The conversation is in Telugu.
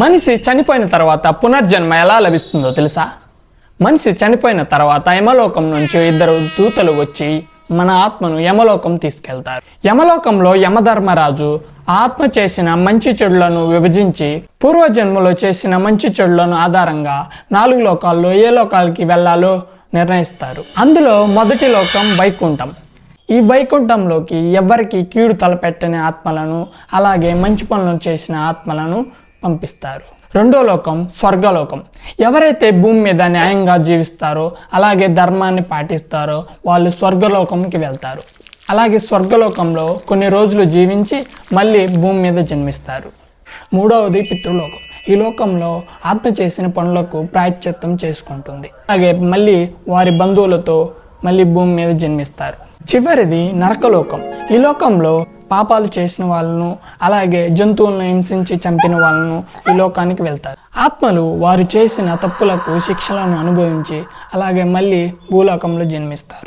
మనిషి చనిపోయిన తర్వాత పునర్జన్మ ఎలా లభిస్తుందో తెలుసా? మనిషి చనిపోయిన తర్వాత యమలోకం నుంచి ఇద్దరు దూతలు వచ్చి మన ఆత్మను యమలోకం తీసుకెళ్తారు. యమలోకంలో యమధర్మరాజు ఆత్మ చేసిన మంచి చెడులను విభజించి పూర్వజన్మలో చేసిన మంచి చెడులను ఆధారంగా 4 లోకాల్లో ఏ లోకాలకి వెళ్ళాలో నిర్ణయిస్తారు. అందులో మొదటి లోకం వైకుంఠం. ఈ వైకుంఠంలోకి ఎవరికి కీడు తలపెట్టని ఆత్మలను, అలాగే మంచి పనులను చేసిన ఆత్మలను పంపిస్తారు. రెండో లోకం స్వర్గలోకం. ఎవరైతే భూమి మీద న్యాయంగా జీవిస్తారో, అలాగే ధర్మాన్ని పాటిస్తారో వాళ్ళు స్వర్గలోకంకి వెళ్తారు. అలాగే స్వర్గలోకంలో కొన్ని రోజులు జీవించి మళ్ళీ భూమి మీద జన్మిస్తారు. మూడవది పితృలోకం. ఈ లోకంలో ఆత్మ చేసిన పనులకు ప్రాయశ్చిత్తం చేసుకుంటుంది. అలాగే మళ్ళీ వారి బంధువులతో మళ్ళీ భూమి మీద జన్మిస్తారు. చివరిది నరకలోకం. ఈ లోకంలో పాపాలు చేసిన వాళ్ళను, అలాగే జంతువులను హింసించి చంపిన వాళ్ళను ఈ లోకానికి వెళ్తారు. ఆత్మలు వారు చేసిన తప్పులకు శిక్షలను అనుభవించి అలాగే మళ్ళీ భూలోకంలో జన్మిస్తారు.